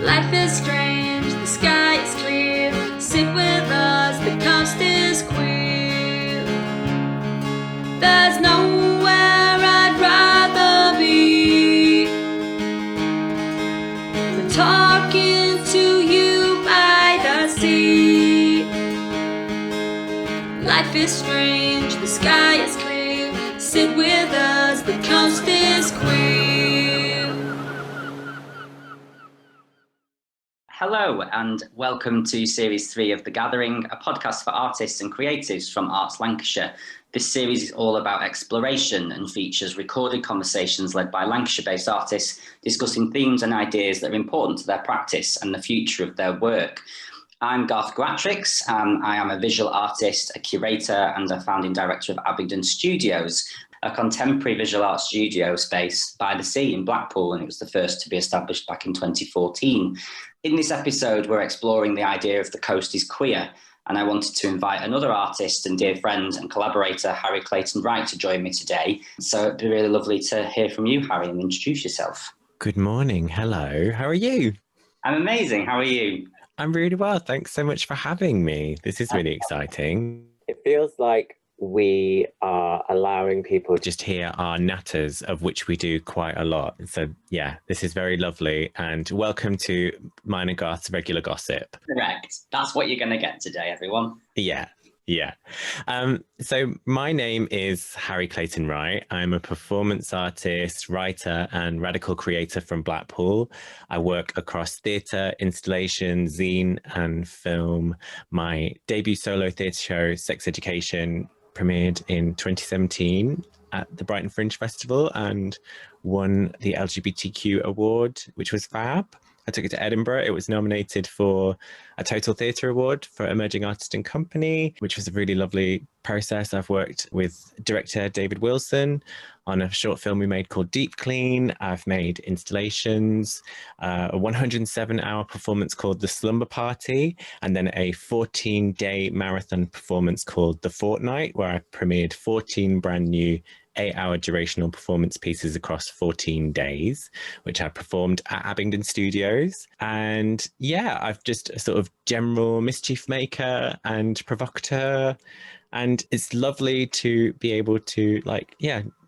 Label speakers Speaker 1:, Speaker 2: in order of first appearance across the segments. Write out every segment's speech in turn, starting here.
Speaker 1: Life is strange, the sky is clear. Sit with us, the coast is queer. There's nowhere I'd rather be than talking to you by the sea. Life is strange, the sky is clear. Sit with us, the coast is queer.
Speaker 2: Hello and welcome to Series 3 of The Gathering, a podcast for artists and creatives from Arts Lancashire. This series is all about exploration and features recorded conversations led by Lancashire-based artists discussing themes and ideas that are important to their practice and the future of their work. I'm Garth Gratrix. I am a visual artist, a curator and a founding director of Abingdon Studios, a contemporary visual art studio space by the sea in Blackpool, and it was the first to be established back in 2014. In this episode, we're exploring the idea of the coast is queer, and I wanted to invite another artist and dear friend and collaborator, Harry Clayton-Wright, to join me today. So it'd be really lovely to hear from you, Harry, and introduce yourself.
Speaker 3: Good morning. Hello. How are you?
Speaker 2: I'm amazing. How are you?
Speaker 3: I'm really well. Thanks so much for having me. This is really exciting.
Speaker 4: It feels like we are allowing people to
Speaker 3: just hear our natters, of which we do quite a lot. So yeah, this is very lovely. And welcome to mine and Garth's regular gossip.
Speaker 2: Correct. That's what you're going to get today, everyone.
Speaker 3: Yeah. So my name is Harry Clayton-Wright. I'm a performance artist, writer and radical creator from Blackpool. I work across theatre, installation, zine and film. My debut solo theatre show, Sex Education, premiered in 2017 at the Brighton Fringe Festival and won the LGBTQ award, which was fab. I took it to Edinburgh. It was nominated for a Total Theatre Award for Emerging Artist and Company, which was a really lovely process. I've worked with director David Wilson on a short film we made called Deep Clean. I've made installations, a 107-hour performance called The Slumber Party, and then a 14-day marathon performance called The Fortnight, where I premiered 14 brand new 8-hour durational performance pieces across 14 days, which I performed at Abingdon Studios. And yeah, I've just a sort of general mischief maker and provocateur. And it's lovely to be able to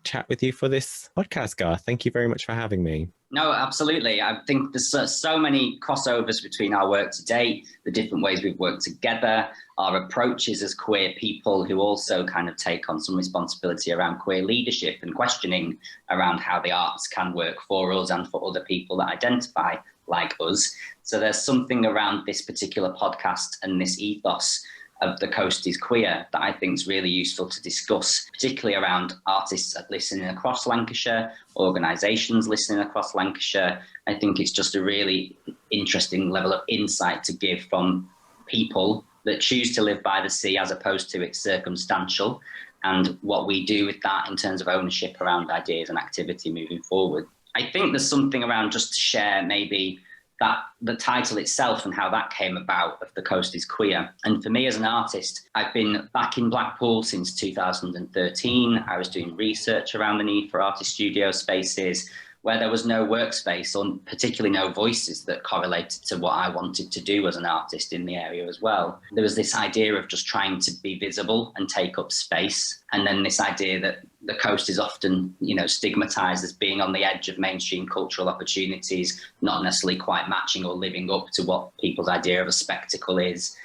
Speaker 3: chat with you for this podcast, Garth. Thank you very much for having me.
Speaker 2: No, absolutely. I think there's so many crossovers between our work to date, the different ways we've worked together, our approaches as queer people who also kind of take on some responsibility around queer leadership and questioning around how the arts can work for us and for other people that identify like us. So there's something around this particular podcast and this ethos of the coast is queer that I think is really useful to discuss, particularly around artists listening across Lancashire, organisations listening across Lancashire. I think it's just a really interesting level of insight to give from people that choose to live by the sea as opposed to it's circumstantial, and what we do with that in terms of ownership around ideas and activity moving forward. I think there's something around just to share maybe that the title itself and how that came about of The Coast is Queer. And for me as an artist, I've been back in Blackpool since 2013. I was doing research around the need for artist studio spaces where there was no workspace or particularly no voices that correlated to what I wanted to do as an artist in the area as well. There was this idea of just trying to be visible and take up space. And then this idea that the coast is often, stigmatized as being on the edge of mainstream cultural opportunities, not necessarily quite matching or living up to what people's idea of a spectacle is,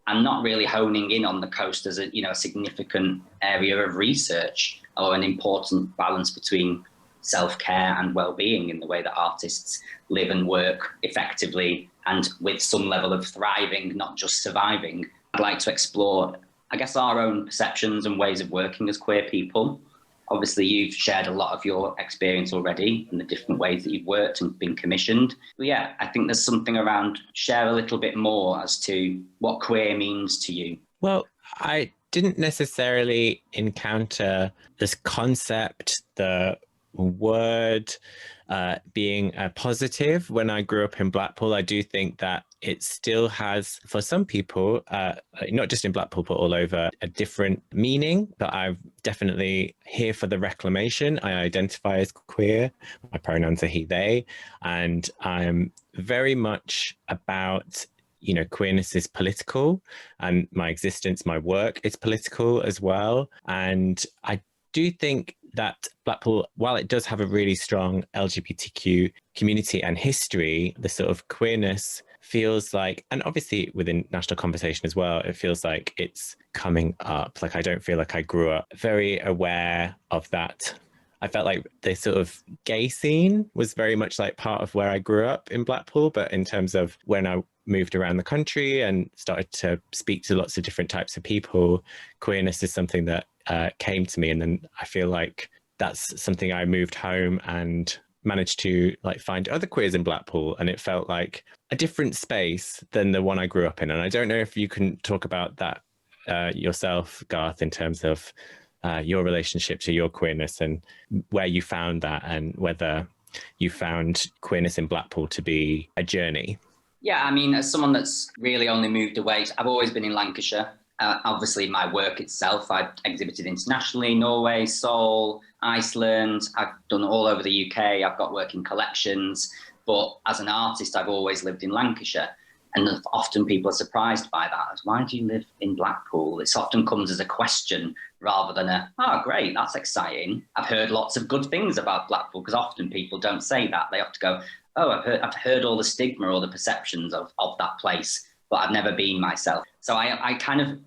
Speaker 2: and not really honing in on the coast as a significant area of research or an important balance between self-care and well-being in the way that artists live and work effectively and with some level of thriving, not just surviving. I'd like to explore, our own perceptions and ways of working as queer people. Obviously, you've shared a lot of your experience already and the different ways that you've worked and been commissioned. But yeah, I think there's something around share a little bit more as to what queer means to you.
Speaker 3: Well, I didn't necessarily encounter this concept, the word being positive when I grew up in Blackpool. I do think that it still has, for some people, not just in Blackpool, but all over, a different meaning. But I'm definitely here for the reclamation. I identify as queer. My pronouns are he, they. And I'm very much about, you know, queerness is political, and my existence, my work is political as well. And I do think that Blackpool, while it does have a really strong LGBTQ community and history, the sort of queerness feels like, and obviously within national conversation as well, it feels like it's coming up. Like, I don't feel like I grew up very aware of that. I felt like the sort of gay scene was very much like part of where I grew up in Blackpool, but in terms of when I moved around the country and started to speak to lots of different types of people, queerness is something that came to me. And then I feel like that's something I moved home and managed to like find other queers in Blackpool, and it felt like a different space than the one I grew up in. And I don't know if you can talk about that yourself, Garth, in terms of your relationship to your queerness and where you found that, and whether you found queerness in Blackpool to be a journey.
Speaker 2: Yeah, I mean, as someone that's really only moved away, I've always been in Lancashire. Obviously, my work itself, I've exhibited internationally, Norway, Seoul, Iceland. I've done all over the UK. I've got work in collections. But as an artist, I've always lived in Lancashire. And often people are surprised by that. As, why do you live in Blackpool? It often comes as a question rather than oh, great, that's exciting. I've heard lots of good things about Blackpool, because often people don't say that. They have to go, oh, I've heard all the stigma or the perceptions of that place, but I've never been myself. So I kind of,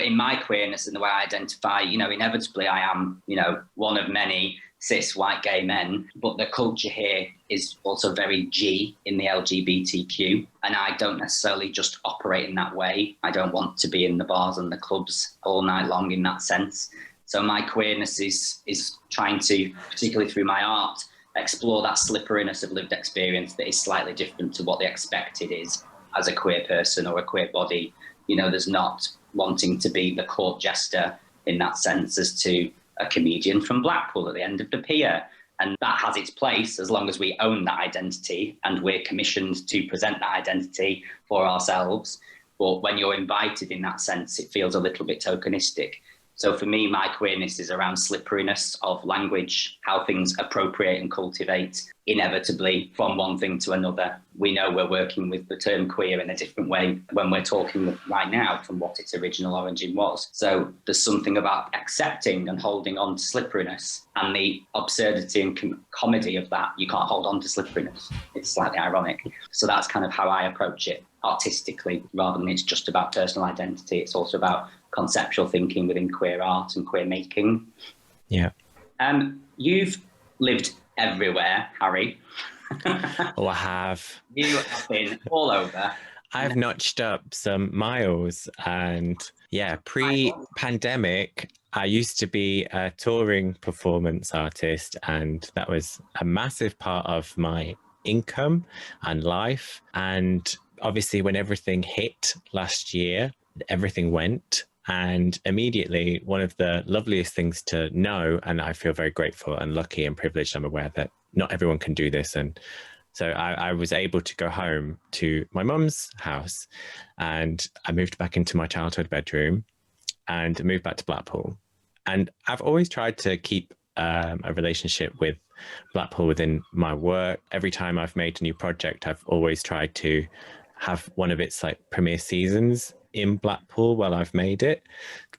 Speaker 2: in my queerness and the way I identify, you know, inevitably I am, you know, one of many cis white gay men, but the culture here is also very G in the LGBTQ, and I don't necessarily just operate in that way. I don't want to be in the bars and the clubs all night long in that sense. So my queerness is trying to, particularly through my art, explore that slipperiness of lived experience that is slightly different to what the expected is as a queer person or a queer body. You know, there's not wanting to be the court jester in that sense as to a comedian from Blackpool at the end of the pier. And that has its place as long as we own that identity and we're commissioned to present that identity for ourselves. But when you're invited in that sense, it feels a little bit tokenistic. So for me, my queerness is around slipperiness of language, how things appropriate and cultivate inevitably from one thing to another. We know we're working with the term queer in a different way when we're talking right now from what its original origin was. So there's something about accepting and holding on to slipperiness, and the absurdity and comedy of that. You can't hold on to slipperiness. It's slightly ironic. So that's kind of how I approach it artistically, rather than it's just about personal identity. It's also about conceptual thinking within queer art and queer making.
Speaker 3: Yeah.
Speaker 2: You've lived everywhere, Harry.
Speaker 3: Oh, I have.
Speaker 2: You have been all over.
Speaker 3: I've notched up some miles, and yeah, pre-pandemic, I used to be a touring performance artist, and that was a massive part of my income and life. And obviously when everything hit last year, everything went. And immediately, one of the loveliest things to know, and I feel very grateful and lucky and privileged, I'm aware that not everyone can do this. And so I was able to go home to my mum's house, and I moved back into my childhood bedroom and moved back to Blackpool. And I've always tried to keep a relationship with Blackpool within my work. Every time I've made a new project, I've always tried to have one of its like premiere seasons in Blackpool while I've made it,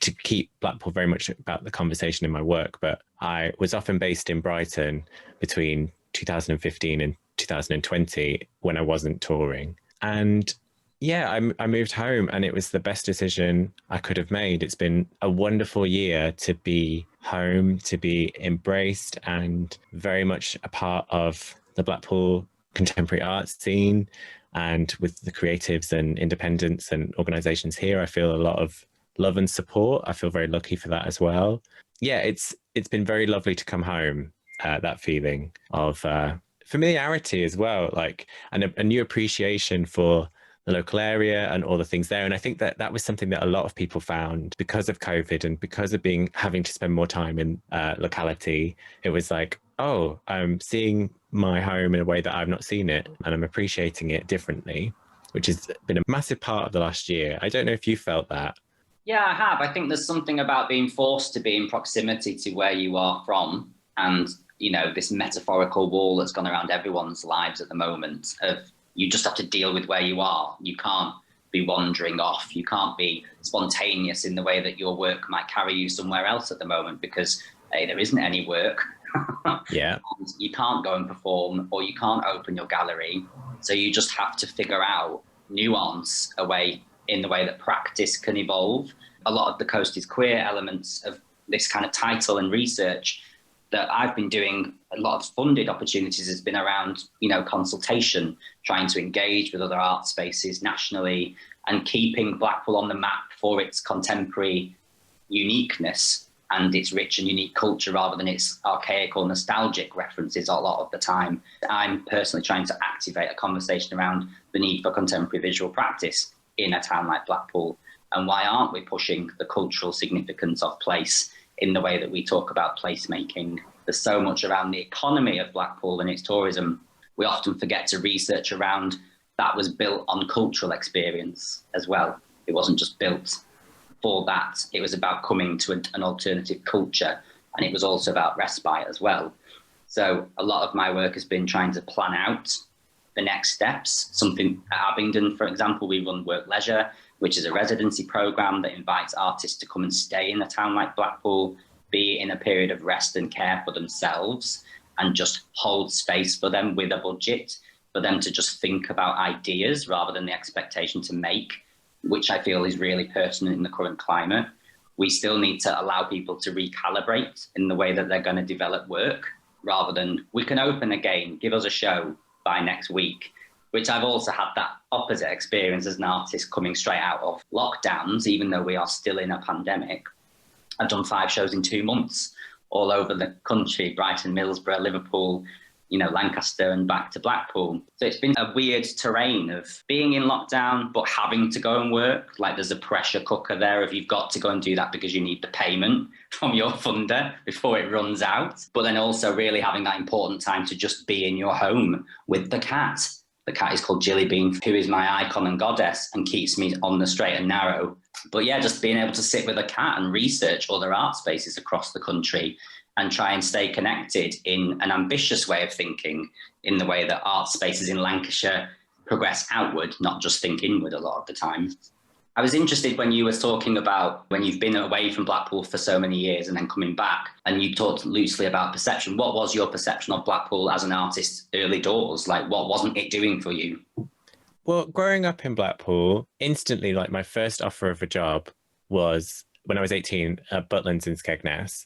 Speaker 3: to keep Blackpool very much about the conversation in my work. But I was often based in Brighton between 2015 and 2020 when I wasn't touring. And yeah, I moved home, and it was the best decision I could have made. It's been a wonderful year to be home, to be embraced and very much a part of the Blackpool contemporary art scene. And with the creatives and independents and organizations here, I feel a lot of love and support. I feel very lucky for that as well. Yeah, it's been very lovely to come home, that feeling of familiarity as well, like, and a new appreciation for the local area and all the things there. And I think that was something that a lot of people found because of COVID and because of having to spend more time in locality. It was like, oh, I'm seeing my home in a way that I've not seen it, and I'm appreciating it differently, which has been a massive part of the last year. I don't know if you felt that.
Speaker 2: Yeah, I have. I think there's something about being forced to be in proximity to where you are from, and this metaphorical wall that's gone around everyone's lives at the moment of you just have to deal with where you are. You can't be wandering off. You can't be spontaneous in the way that your work might carry you somewhere else at the moment because there isn't any work.
Speaker 3: Yeah.
Speaker 2: And you can't go and perform, or you can't open your gallery. So you just have to figure out nuance away in the way that practice can evolve. A lot of the Coast is Queer elements of this kind of title and research that I've been doing, a lot of funded opportunities has been around, consultation, trying to engage with other art spaces nationally and keeping Blackpool on the map for its contemporary uniqueness and its rich and unique culture rather than its archaic or nostalgic references a lot of the time. I'm personally trying to activate a conversation around the need for contemporary visual practice in a town like Blackpool. And why aren't we pushing the cultural significance of place in the way that we talk about placemaking? There's so much around the economy of Blackpool and its tourism. We often forget to research around that was built on cultural experience as well. It wasn't just built for that. It was about coming to an alternative culture, and it was also about respite as well. So a lot of my work has been trying to plan out the next steps. Something at Abingdon, for example, we run Work Leisure, which is a residency programme that invites artists to come and stay in a town like Blackpool, be in a period of rest and care for themselves, and just hold space for them with a budget, for them to just think about ideas rather than the expectation to make, which I feel is really pertinent in the current climate. We still need to allow people to recalibrate in the way that they're going to develop work, rather than we can open again, give us a show by next week, which I've also had that opposite experience as an artist coming straight out of lockdowns, even though we are still in a pandemic. I've done 5 shows in 2 months all over the country, Brighton, Middlesbrough, Liverpool, Lancaster and back to Blackpool. So it's been a weird terrain of being in lockdown, but having to go and work. Like there's a pressure cooker there if you've got to go and do that because you need the payment from your funder before it runs out. But then also really having that important time to just be in your home with the cat. The cat is called Jilly Bean, who is my icon and goddess and keeps me on the straight and narrow. But yeah, just being able to sit with a cat and research other art spaces across the country and try and stay connected in an ambitious way of thinking, in the way that art spaces in Lancashire progress outward, not just think inward a lot of the time. I was interested when you were talking about when you've been away from Blackpool for so many years and then coming back, and you talked loosely about perception. What was your perception of Blackpool as an artist early doors? Like, what wasn't it doing for you?
Speaker 3: Well, growing up in Blackpool, instantly, like my first offer of a job was when I was 18 at Butlins in Skegness.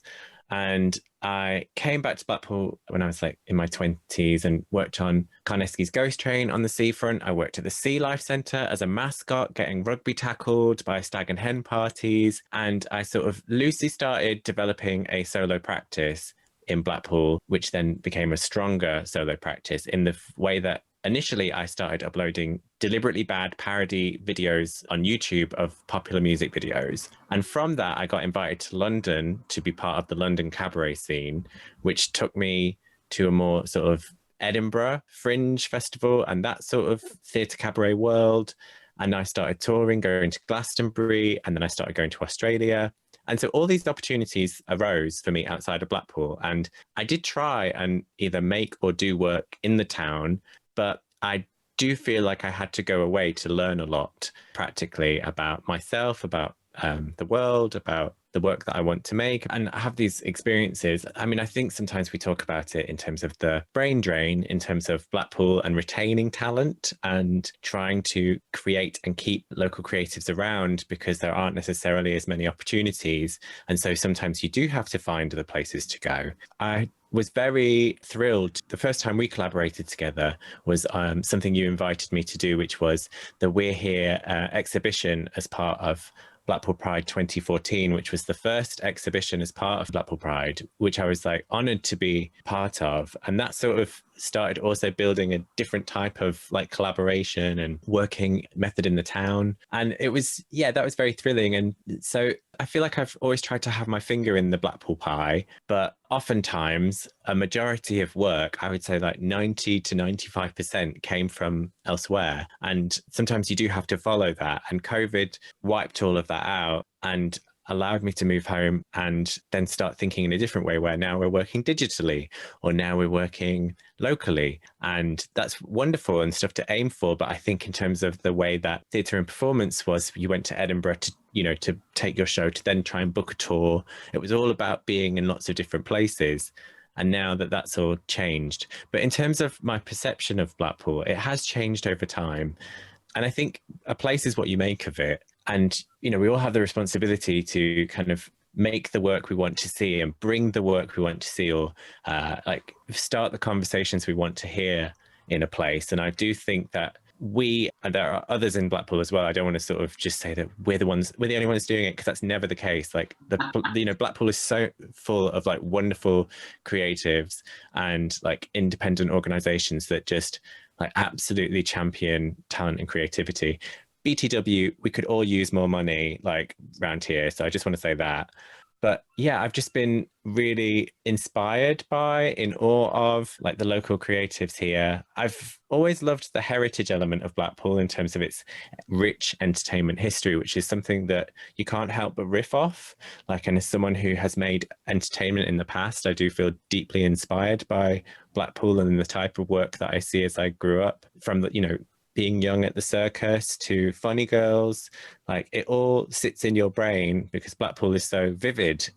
Speaker 3: And I came back to Blackpool when I was like in my 20s and worked on Carnesky's Ghost Train on the seafront. I worked at the Sea Life Centre as a mascot, getting rugby tackled by stag and hen parties. And I sort of loosely started developing a solo practice in Blackpool, which then became a stronger solo practice in the way that initially I started uploading deliberately bad parody videos on YouTube of popular music videos. And from that, I got invited to London to be part of the London cabaret scene, which took me to a more sort of Edinburgh fringe festival and that sort of theatre cabaret world. And I started touring, going to Glastonbury, and then I started going to Australia. And so all these opportunities arose for me outside of Blackpool. And I did try and either make or do work in the town, but I do feel like I had to go away to learn a lot practically about myself, about the world, about the work that I want to make. And I have these experiences. I mean, I think sometimes we talk about it in terms of the brain drain, in terms of Blackpool and retaining talent and trying to create and keep local creatives around because there aren't necessarily as many opportunities. And so sometimes you do have to find other places to go. I was very thrilled. The first time we collaborated together was something you invited me to do, which was the We're Here exhibition as part of Blackpool Pride 2014, which was the first exhibition as part of Blackpool Pride, which I was like honoured to be part of. And that sort of started also building a different type of like collaboration and working method in the town. And it was, yeah, that was very thrilling. And so I feel like I've always tried to have my finger in the Blackpool pie, but oftentimes a majority of work, I would say like 90 to 95% came from elsewhere. And sometimes you do have to follow that. And COVID wiped all of that out and allowed me to move home and then start thinking in a different way, where now we're working digitally or now we're working locally. And that's wonderful and stuff to aim for. But I think in terms of the way that theatre and performance was, you went to Edinburgh to, you know, to take your show, to then try and book a tour. It was all about being in lots of different places. And now that that's all changed. But in terms of my perception of Blackpool, it has changed over time. And I think a place is what you make of it. And, you know, we all have the responsibility to kind of make the work we want to see and bring the work we want to see, or like start the conversations we want to hear in a place. And I do think that and there are others in Blackpool as well. I don't want to sort of just say that we're the only ones doing it, because that's never the case. Like you know, Blackpool is so full of like wonderful creatives and like independent organizations that just like absolutely champion talent and creativity. BTW, we could all use more money like around here. So I just want to say that. But yeah, I've just been really inspired by, in awe of like the local creatives here. I've always loved the heritage element of Blackpool in terms of its rich entertainment history, which is something that you can't help but riff off. Like, and as someone who has made entertainment in the past, I do feel deeply inspired by Blackpool and the type of work that I see as I grew up, from the, you know, being young at the circus to Funny Girls. Like, it all sits in your brain because Blackpool is so vivid.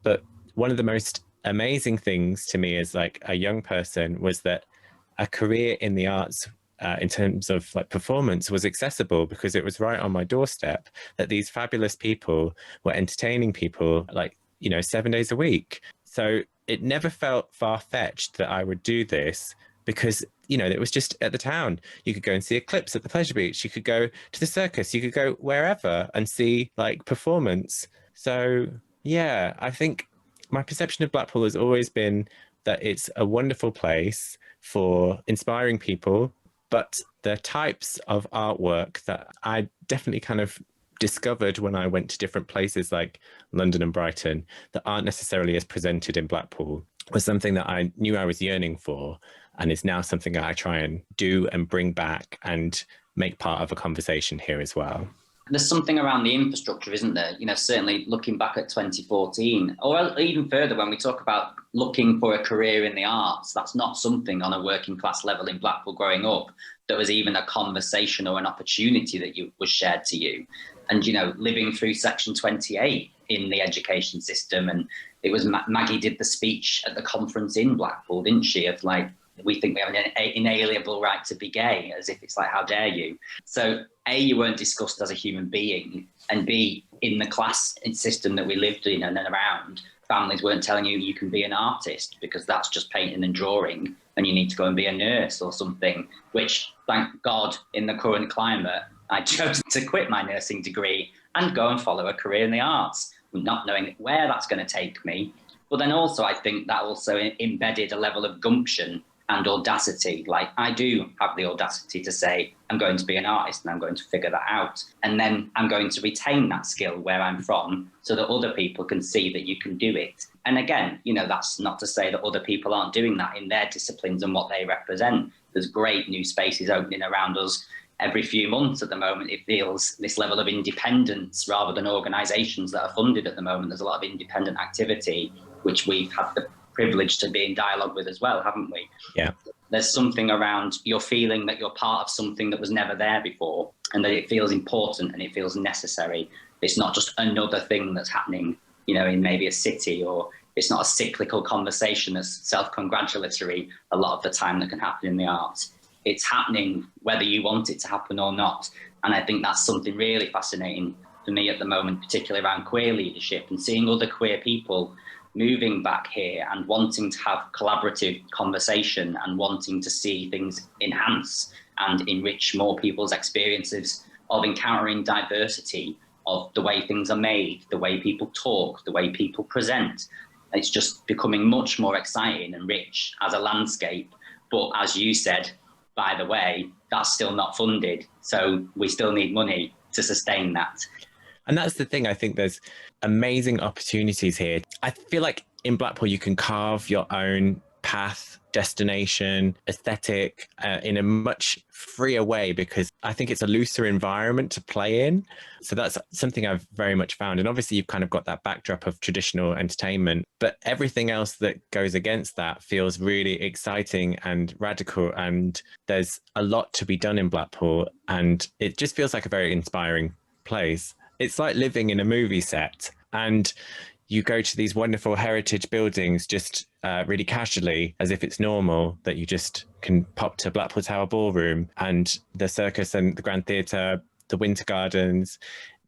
Speaker 3: But one of the most amazing things to me as like a young person was that a career in the arts, in terms of like performance, was accessible because it was right on my doorstep, that these fabulous people were entertaining people like, you know, 7 days a week. So it never felt far-fetched that I would do this, because, you know, it was just at the town. You could go and see Eclipse at the Pleasure Beach. You could go to the circus. You could go wherever and see like performance. So yeah, I think my perception of Blackpool has always been that it's a wonderful place for inspiring people, but the types of artwork that I definitely kind of discovered when I went to different places like London and Brighton that aren't necessarily as presented in Blackpool was something that I knew I was yearning for, and is now something that I try and do and bring back and make part of a conversation here as well.
Speaker 2: There's something around the infrastructure, isn't there? You know, certainly looking back at 2014, or even further, when we talk about looking for a career in the arts, that's not something on a working class level in Blackpool growing up that was even a conversation or an opportunity that was shared to you. And, you know, living through Section 28 in the education system, and it was Maggie did the speech at the conference in Blackpool, didn't she, of like, we think we have an inalienable right to be gay, as if it's like, how dare you? So A, you weren't discussed as a human being, and B, in the class system that we lived in and around, families weren't telling you can be an artist, because that's just painting and drawing, and you need to go and be a nurse or something, which, thank God, in the current climate, I chose to quit my nursing degree and go and follow a career in the arts, not knowing where that's going to take me. But then also, I think that also embedded a level of gumption and audacity. Like, I do have the audacity to say, I'm going to be an artist and I'm going to figure that out. And then I'm going to retain that skill where I'm from so that other people can see that you can do it. And again, you know, that's not to say that other people aren't doing that in their disciplines and what they represent. There's great new spaces opening around us every few months at the moment. It feels this level of independence rather than organisations that are funded at the moment. There's a lot of independent activity, which we've had the privilege to be in dialogue with as well, haven't we?
Speaker 3: Yeah.
Speaker 2: There's something around your feeling that you're part of something that was never there before, and that it feels important and it feels necessary. It's not just another thing that's happening, you know, in maybe a city, or it's not a cyclical conversation that's self-congratulatory a lot of the time that can happen in the arts. It's happening whether you want it to happen or not. And I think that's something really fascinating for me at the moment, particularly around queer leadership and seeing other queer people moving back here and wanting to have collaborative conversation and wanting to see things enhance and enrich more people's experiences of encountering diversity, of the way things are made, the way people talk, the way people present. It's just becoming much more exciting and rich as a landscape. But as you said, by the way, that's still not funded. So we still need money to sustain that.
Speaker 3: And that's the thing. I think there's amazing opportunities here. I feel like in Blackpool, you can carve your own path, destination, aesthetic in a much freer way, because I think it's a looser environment to play in. So that's something I've very much found. And obviously you've kind of got that backdrop of traditional entertainment, but everything else that goes against that feels really exciting and radical. And there's a lot to be done in Blackpool, and it just feels like a very inspiring place. It's like living in a movie set, and you go to these wonderful heritage buildings just really casually, as if it's normal, that you just can pop to Blackpool Tower Ballroom and the Circus and the Grand Theatre, the Winter Gardens.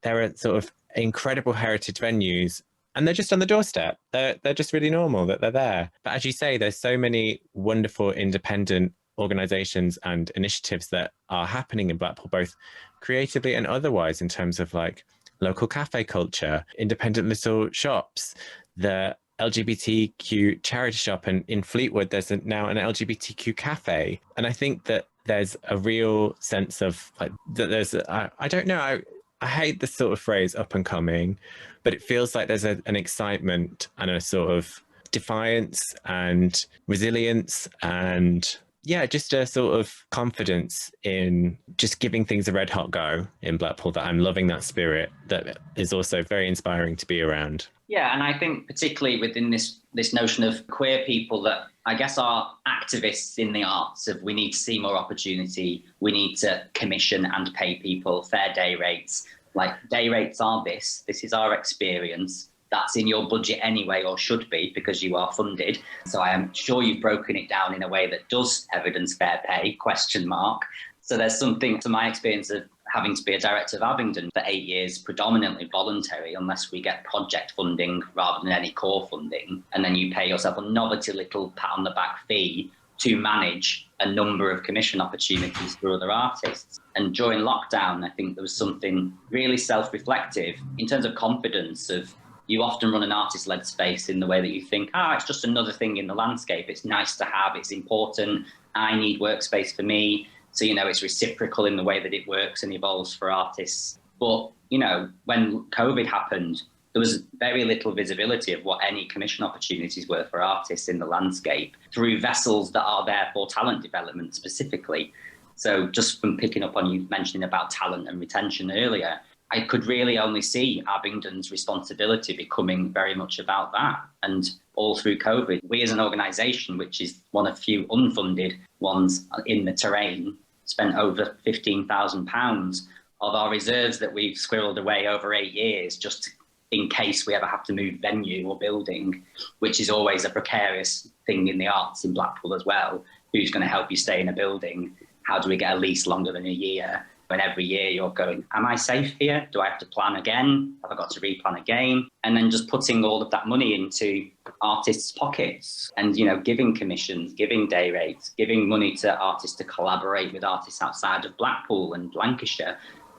Speaker 3: There are sort of incredible heritage venues, and they're just on the doorstep. They're just really normal that they're there. But as you say, there's so many wonderful independent organisations and initiatives that are happening in Blackpool, both creatively and otherwise, in terms of like local cafe culture, independent little shops, the LGBTQ charity shop, and in Fleetwood there's now an LGBTQ cafe. And I think that there's a real sense of like that there's I don't know, I hate this sort of phrase up and coming, but it feels like there's an excitement and a sort of defiance and resilience and yeah, just a sort of confidence in just giving things a red hot go in Blackpool, that I'm loving that spirit that is also very inspiring to be around.
Speaker 2: Yeah, and I think particularly within this notion of queer people that I guess are activists in the arts, of we need to see more opportunity, we need to commission and pay people fair day rates. Like, day rates are this is our experience. That's in your budget anyway, or should be, because you are funded. So I am sure you've broken it down in a way that does evidence fair pay, question mark. So there's something to my experience of having to be a director of Abingdon for 8 years, predominantly voluntary, unless we get project funding rather than any core funding. And then you pay yourself a novelty little pat on the back fee to manage a number of commission opportunities for other artists. And during lockdown, I think there was something really self-reflective in terms of confidence of, you often run an artist-led space in the way that you think, it's just another thing in the landscape. It's nice to have, it's important. I need workspace for me. So, it's reciprocal in the way that it works and evolves for artists. But, when COVID happened, there was very little visibility of what any commission opportunities were for artists in the landscape through vessels that are there for talent development specifically. So just from picking up on you mentioning about talent and retention earlier, I could really only see Abingdon's responsibility becoming very much about that. And all through COVID, we as an organisation, which is one of few unfunded ones in the terrain, spent over £15,000 of our reserves that we've squirreled away over 8 years, just in case we ever have to move venue or building, which is always a precarious thing in the arts in Blackpool as well. Who's going to help you stay in a building? How do we get a lease longer than a year? And every year you're going, am I safe here? Do I have to plan again? Have I got to replan again? And then just putting all of that money into artists' pockets and, giving commissions, giving day rates, giving money to artists to collaborate with artists outside of Blackpool and Lancashire,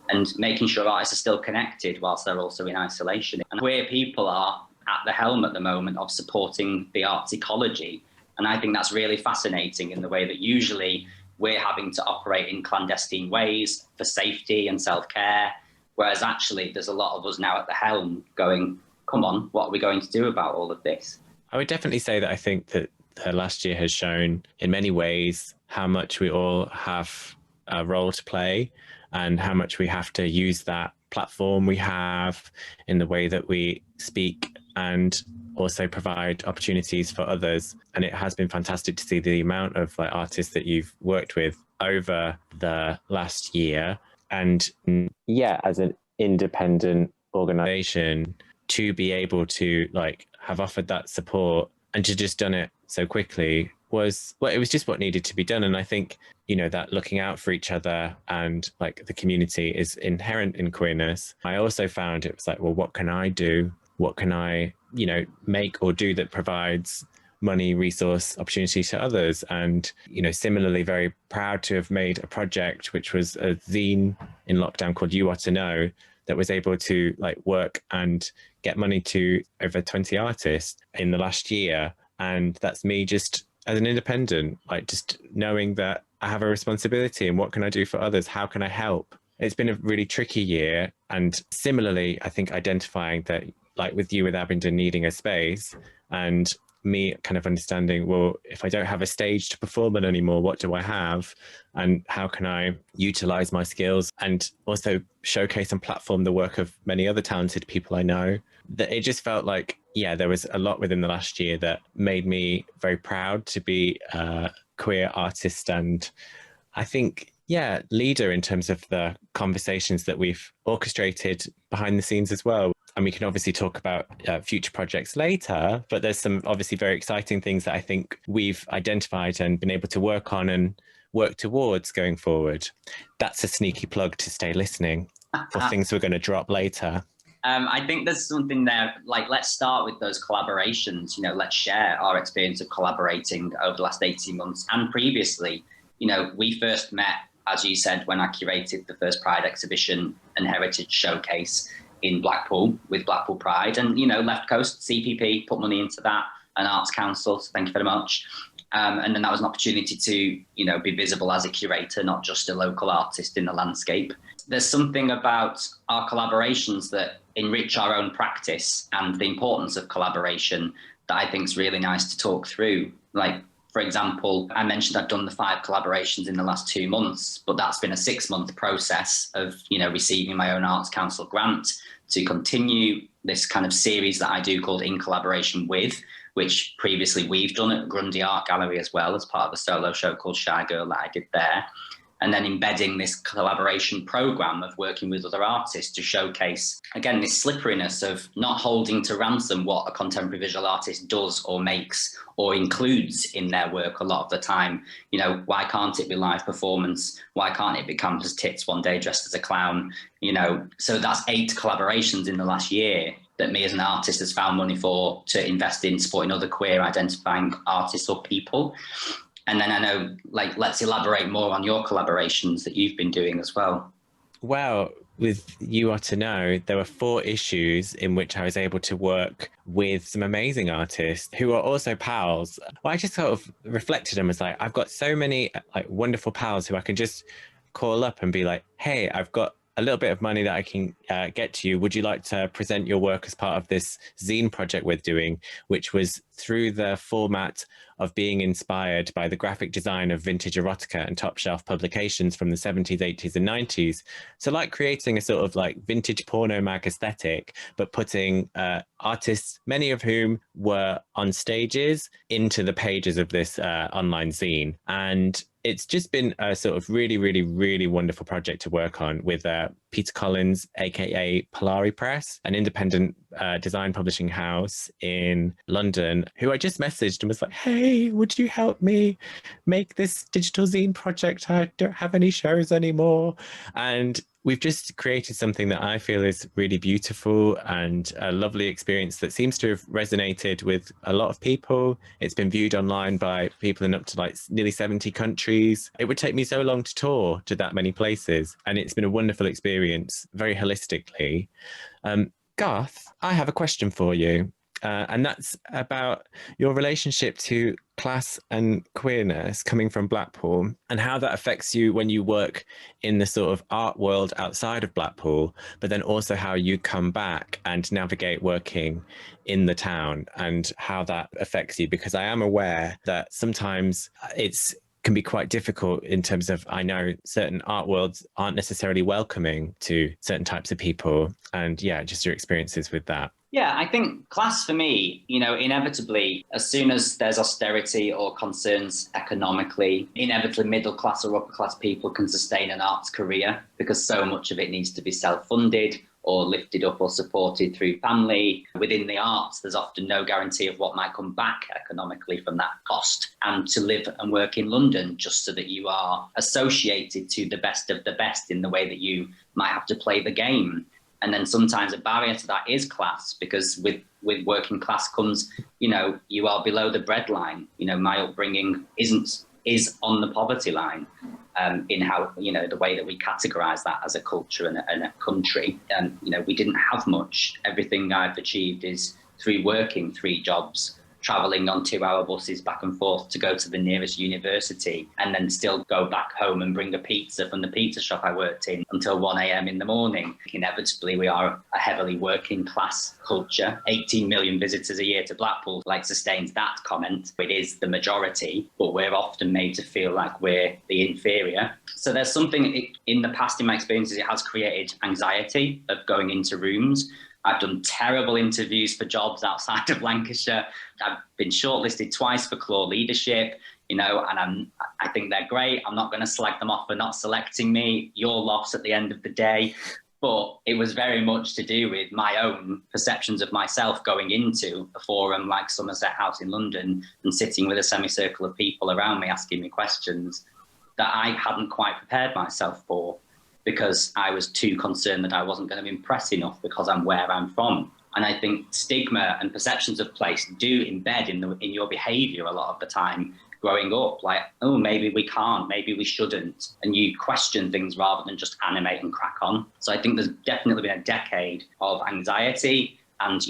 Speaker 2: and making sure artists are still connected whilst they're also in isolation. And queer people are at the helm at the moment of supporting the arts ecology. And I think that's really fascinating in the way that usually we're having to operate in clandestine ways for safety and self-care, whereas actually there's a lot of us now at the helm going, come on, what are we going to do about all of this?
Speaker 3: I would definitely say that I think that last year has shown in many ways how much we all have a role to play and how much we have to use that platform we have in the way that we speak and also provide opportunities for others. And it has been fantastic to see the amount of artists that you've worked with over the last year. And yeah, as an independent organization, to be able to have offered that support and to just done it so quickly was, it was just what needed to be done. And I think, that looking out for each other and the community is inherent in queerness. I also found it was what can I do? What can I, make or do that provides money, resource, opportunity to others? And, similarly, very proud to have made a project, which was a zine in lockdown called You Are to Know, that was able to work and get money to over 20 artists in the last year. And that's me just as an independent, just knowing that I have a responsibility and what can I do for others? How can I help? It's been a really tricky year. And similarly, I think identifying that, like with you with Abingdon needing a space, and me kind of understanding, well, if I don't have a stage to perform on anymore, what do I have? And how can I utilize my skills and also showcase and platform the work of many other talented people I know? That it just felt like, yeah, there was a lot within the last year that made me very proud to be a queer artist, and I think, yeah, leader in terms of the conversations that we've orchestrated behind the scenes as well. And we can obviously talk about future projects later, but there's some obviously very exciting things that I think we've identified and been able to work on and work towards going forward. That's a sneaky plug to stay listening for things we're going to drop later.
Speaker 2: I think there's something there, like, let's start with those collaborations. You know, let's share our experience of collaborating over the last 18 months and previously. You know, we first met, as you said, when I curated the first Pride exhibition and heritage showcase in Blackpool with Blackpool Pride, and, you know, Left Coast, CPP, put money into that, and Arts Council, so thank you very much. And then that was an opportunity to, you know, be visible as a curator, not just a local artist in the landscape. There's something about our collaborations that enrich our own practice and the importance of collaboration that I think is really nice to talk through. Like, for example, I mentioned I've done the 5 collaborations in the last 2 months, but that's been a 6-month process of, you know, receiving my own Arts Council grant to continue this kind of series that I do called In Collaboration With, which previously we've done at Grundy Art Gallery as well as part of a solo show called Shy Girl that I did there. And then embedding this collaboration program of working with other artists to showcase, again, this slipperiness of not holding to ransom what a contemporary visual artist does or makes or includes in their work a lot of the time. You know, why can't it be live performance? Why can't it be campus tits one day dressed as a clown? You know, so that's 8 collaborations in the last year that me as an artist has found money for to invest in supporting other queer identifying artists or people. And then I know, like, let's elaborate more on your collaborations that you've been doing as well.
Speaker 3: Well, with You Are to Know, there were 4 issues in which I was able to work with some amazing artists who are also pals. Well, I just sort of reflected and was like, I've got so many like wonderful pals who I can just call up and be like, hey, I've got a little bit of money that I can get to you. Would you like to present your work as part of this zine project we're doing, which was through the format of being inspired by the graphic design of vintage erotica and top shelf publications from the 70s, 80s and 90s. So like creating a sort of like vintage porno mag aesthetic, but putting artists, many of whom were on stages, into the pages of this online zine. And it's just been a sort of really, really, really wonderful project to work on with Peter Collins, aka Polari Press, an independent design publishing house in London, who I just messaged and was like, hey, would you help me make this digital zine project? I don't have any shows anymore. And we've just created something that I feel is really beautiful and a lovely experience that seems to have resonated with a lot of people. It's been viewed online by people in up to like nearly 70 countries. It would take me so long to tour to that many places, and it's been a wonderful experience, very holistically. Garth, I have a question for you. And that's about your relationship to class and queerness coming from Blackpool, and how that affects you when you work in the sort of art world outside of Blackpool, but then also how you come back and navigate working in the town and how that affects you. Because I am aware that sometimes can be quite difficult in terms of, I know certain art worlds aren't necessarily welcoming to certain types of people, and yeah, just your experiences with that.
Speaker 2: Yeah, I think class for me, you know, inevitably, as soon as there's austerity or concerns economically, inevitably middle class or upper class people can sustain an arts career because so much of it needs to be self-funded or lifted up or supported through family. Within the arts, there's often no guarantee of what might come back economically from that cost. And to live and work in London just so that you are associated to the best of the best in the way that you might have to play the game. And then sometimes a barrier to that is class, because with working class comes, you know, you are below the breadline. You know, my upbringing is on the poverty line in how, you know, the way that we categorize that as a culture and a country. And, you know, we didn't have much. Everything I've achieved is through working 3 jobs travelling on 2-hour buses back and forth to go to the nearest university, and then still go back home and bring a pizza from the pizza shop I worked in until 1 a.m. in the morning. Inevitably, we are a heavily working class culture. 18 million visitors a year to Blackpool, like, sustains that comment. It is the majority, but we're often made to feel like we're the inferior. So there's something in the past, in my experiences, it has created anxiety of going into rooms. I've done terrible interviews for jobs outside of Lancashire. I've been shortlisted twice for Claw Leadership, and I think they're great. I'm not going to slag them off for not selecting me. Your loss at the end of the day. But it was very much to do with my own perceptions of myself going into a forum like Somerset House in London and sitting with a semicircle of people around me asking me questions that I hadn't quite prepared myself for, because I was too concerned that I wasn't going to impress enough because I'm where I'm from. And I think stigma and perceptions of place do embed in your behaviour a lot of the time growing up, like, oh, maybe we can't, maybe we shouldn't. And you question things rather than just animate and crack on. So I think there's definitely been a decade of anxiety and,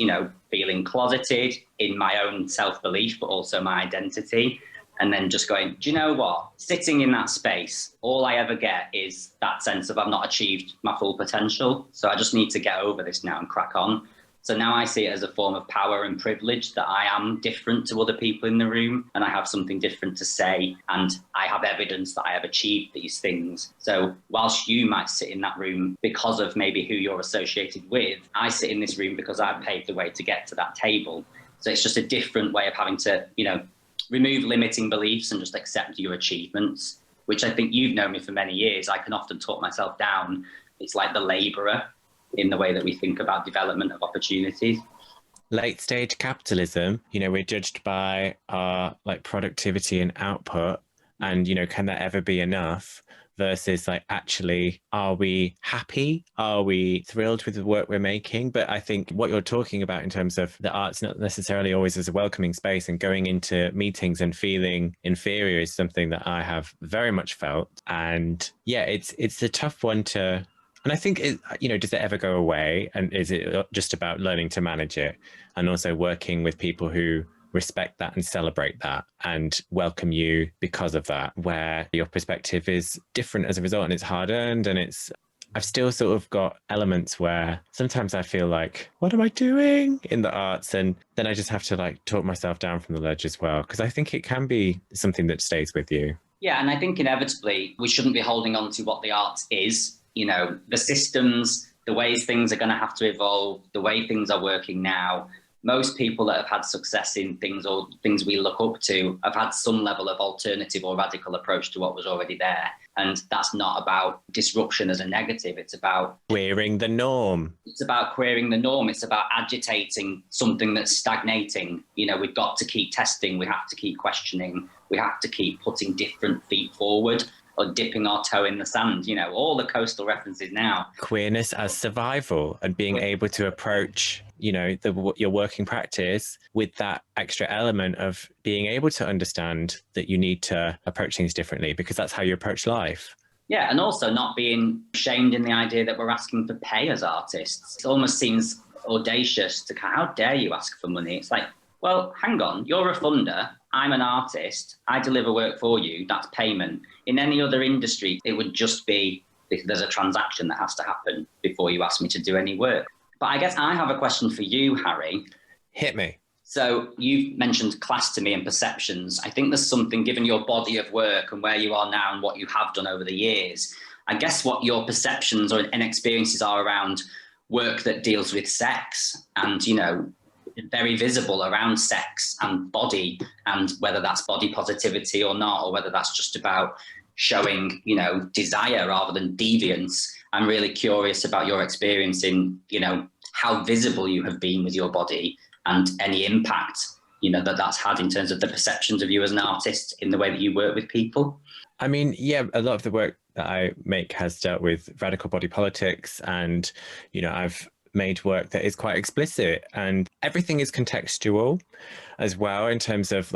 Speaker 2: feeling closeted in my own self-belief, but also my identity. And then just going, do you know what? Sitting in that space, all I ever get is that sense of I've not achieved my full potential. So I just need to get over this now and crack on. So now I see it as a form of power and privilege that I am different to other people in the room, and I have something different to say, and I have evidence that I have achieved these things. So whilst you might sit in that room because of maybe who you're associated with, I sit in this room because I've paved the way to get to that table. So it's just a different way of having to, remove limiting beliefs and just accept your achievements, which I think you've known me for many years. I can often talk myself down. It's like the labourer in the way that we think about development of opportunities.
Speaker 3: Late stage capitalism, we're judged by our productivity and output, and, can that ever be enough? Versus actually, are we happy? Are we thrilled with the work we're making? But I think what you're talking about in terms of the arts not necessarily always as a welcoming space, and going into meetings and feeling inferior is something that I have very much felt. And yeah, it's a tough one to, and I think, does it ever go away? And is it just about learning to manage it and also working with people who respect that and celebrate that and welcome you because of that, where your perspective is different as a result and it's hard earned? And I've still sort of got elements where sometimes I feel like, what am I doing in the arts? And then I just have to talk myself down from the ledge as well, because I think it can be something that stays with you.
Speaker 2: Yeah, and I think inevitably we shouldn't be holding on to what the arts is. The systems, the ways things are going to have to evolve, the way things are working now. Most people that have had success in things, or things we look up to, have had some level of alternative or radical approach to what was already there. And that's not about disruption as a negative. It's about
Speaker 3: queering the norm.
Speaker 2: It's about queering the norm. It's about agitating something that's stagnating. We've got to keep testing. We have to keep questioning. We have to keep putting different feet forward, or dipping our toe in the sand, all the coastal references now.
Speaker 3: Queerness as survival, and being able to approach, your working practice with that extra element of being able to understand that you need to approach things differently, because that's how you approach life.
Speaker 2: Yeah, and also not being shamed in the idea that we're asking for pay as artists. It almost seems audacious to, how dare you ask for money? It's like, well, hang on, you're a funder. I'm an artist. I deliver work for you. That's payment. In any other industry, it would just be, there's a transaction that has to happen before you ask me to do any work. But I guess I have a question for you, Harry.
Speaker 3: Hit me.
Speaker 2: So you've mentioned class to me and perceptions. I think there's something, given your body of work and where you are now and what you have done over the years, I guess what your perceptions and experiences are around work that deals with sex and, very visible around sex and body, and whether that's body positivity or not, or whether that's just about showing, desire rather than deviance. I'm really curious about your experience in, how visible you have been with your body and any impact, that's had in terms of the perceptions of you as an artist in the way that you work with people.
Speaker 3: I mean, yeah, a lot of the work that I make has dealt with radical body politics, and, I've made work that is quite explicit, and everything is contextual as well, in terms of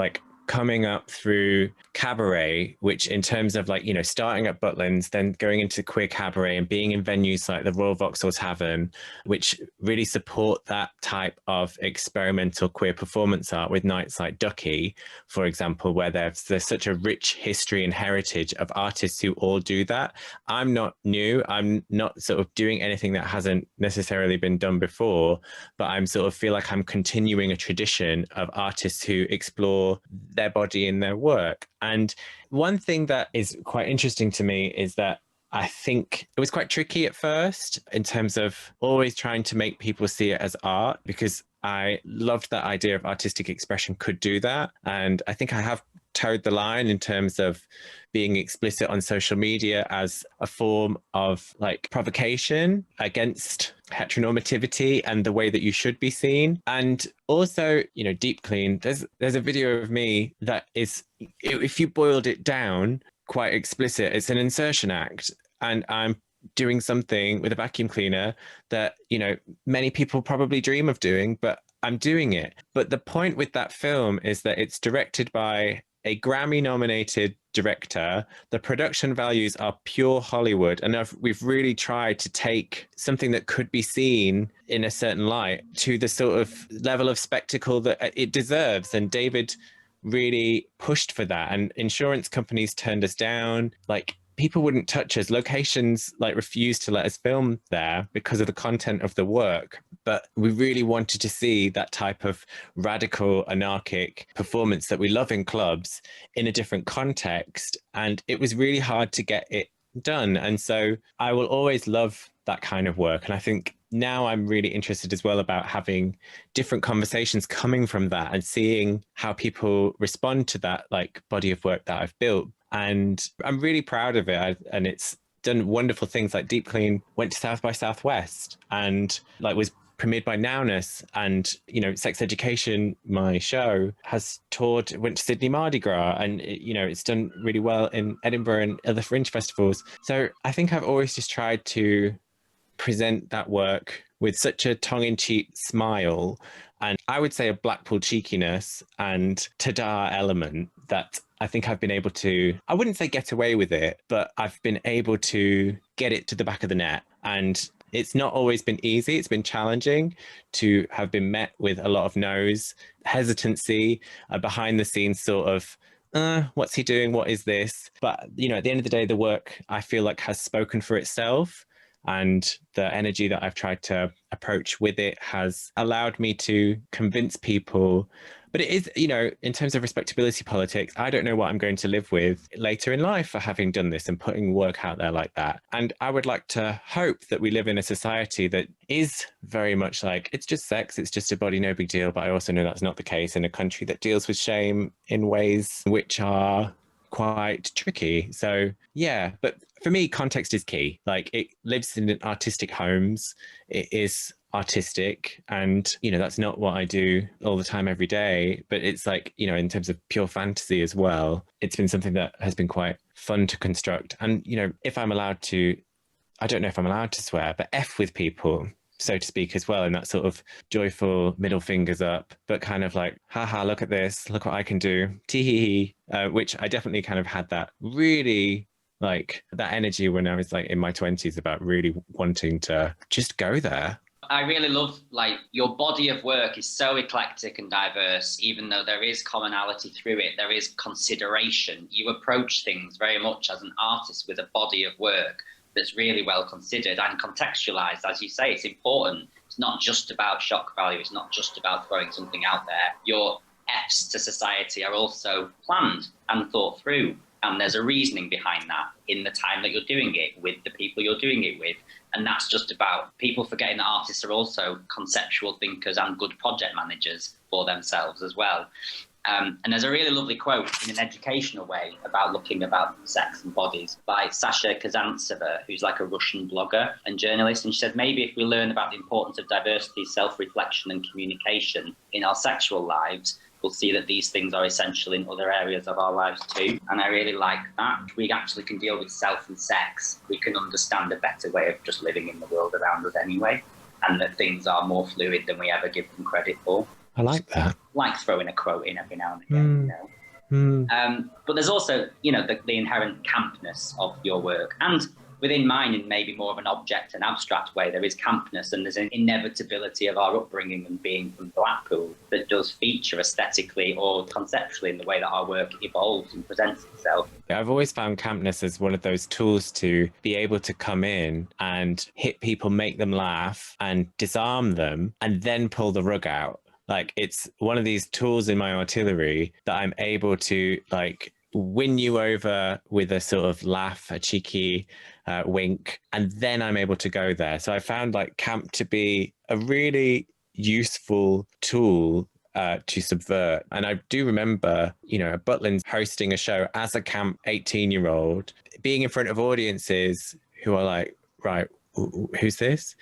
Speaker 3: coming up through cabaret, which in terms of like, you know, starting at Butlins, then going into queer cabaret and being in venues like the Royal Vauxhall Tavern, which really support that type of experimental queer performance art, with nights like Ducky, for example, where there's such a rich history and heritage of artists who all do that. I'm not new. I'm not sort of doing anything that hasn't necessarily been done before, but I'm sort of feel like I'm continuing a tradition of artists who explore their body in their work. And one thing that is quite interesting to me is that I think it was quite tricky at first in terms of always trying to make people see it as art, because I loved that idea of artistic expression could do that. And I think I have towed the line in terms of being explicit on social media as a form of like provocation against heteronormativity and the way that you should be seen. And also, you know, Deep Clean, there's a video of me that is, if you boiled it down, quite explicit. It's an insertion act, and I'm doing something with a vacuum cleaner that, you know, many people probably dream of doing, but I'm doing it. But the point with that film is that it's directed by a Grammy-nominated director. The production values are pure Hollywood, and we've really tried to take something that could be seen in a certain light to the sort of level of spectacle that it deserves. And David really pushed for that, and insurance companies turned us down. Like, people wouldn't touch us. Locations like refused to let us film there because of the content of the work. But we really wanted to see that type of radical anarchic performance that we love in clubs in a different context. And it was really hard to get it done. And so I will always love that kind of work. And I think now I'm really interested as well about having different conversations coming from that and seeing how people respond to that like body of work that I've built. And I'm really proud of it. And it's done wonderful things. Like Deep Clean went to South by Southwest and like was premiered by Nowness. And, you know, Sex Education, my show, has toured, went to Sydney Mardi Gras, and you know, it's done really well in Edinburgh and other fringe festivals. So I think I've always just tried to present that work with such a tongue-in-cheek smile, and I would say a Blackpool cheekiness and ta-da element that I think I've been able to, I wouldn't say get away with it, but I've been able to get it to the back of the net. And it's not always been easy. It's been challenging to have been met with a lot of no's, hesitancy, behind the scenes sort of, what's he doing? What is this? But, you know, at the end of the day, the work I feel like has spoken for itself. And the energy that I've tried to approach with it has allowed me to convince people. But it is, you know, in terms of respectability politics, I don't know what I'm going to live with later in life for having done this and putting work out there like that. And I would like to hope that we live in a society that is very much like, it's just sex, it's just a body, no big deal. But I also know that's not the case in a country that deals with shame in ways which are quite tricky. So yeah, but for me, context is key. Like, it lives in artistic homes, it is artistic, and you know, that's not what I do all the time every day, but it's like, you know, in terms of pure fantasy as well, it's been something that has been quite fun to construct. And you know, if I'm allowed to, I don't know if I'm allowed to swear, but F with people, so to speak, as well, in that sort of joyful middle fingers up, but kind of like, haha, look at this, look what I can do, tee which I definitely kind of had that really like that energy when I was like in my 20s about really wanting to just go there.
Speaker 2: I really love, like, your body of work is so eclectic and diverse, even though there is commonality through it, there is consideration. You approach things very much as an artist with a body of work that's really well considered and contextualized. As you say, it's important. It's not just about shock value. It's not just about throwing something out there. Your Fs to society are also planned and thought through. And there's a reasoning behind that in the time that you're doing it, with the people you're doing it with. And that's just about people forgetting that artists are also conceptual thinkers and good project managers for themselves as well. And there's a really lovely quote in an educational way about looking about sex and bodies by Sasha Kazantseva, who's like a Russian blogger and journalist. And she said, maybe if we learn about the importance of diversity, self-reflection and communication in our sexual lives, we'll see that these things are essential in other areas of our lives too. And I really like that. We actually can deal with self and sex. We can understand a better way of just living in the world around us anyway, and that things are more fluid than we ever give them credit for.
Speaker 3: I like that.
Speaker 2: Like throwing a quote in every now and again, you know. But there's also, you know, the inherent campness of your work. And within mine, in maybe more of an object and abstract way, there is campness, and there's an inevitability of our upbringing and being from Blackpool that does feature aesthetically or conceptually in the way that our work evolves and presents itself.
Speaker 3: I've always found campness as one of those tools to be able to come in and hit people, make them laugh and disarm them, and then pull the rug out. Like, it's one of these tools in my artillery that I'm able to, like, win you over with a sort of laugh, a cheeky wink, and then I'm able to go there. So I found like camp to be a really useful tool to subvert. And I do remember, you know, at Butlins hosting a show as a camp 18-year-old, being in front of audiences who are like, right, who's this?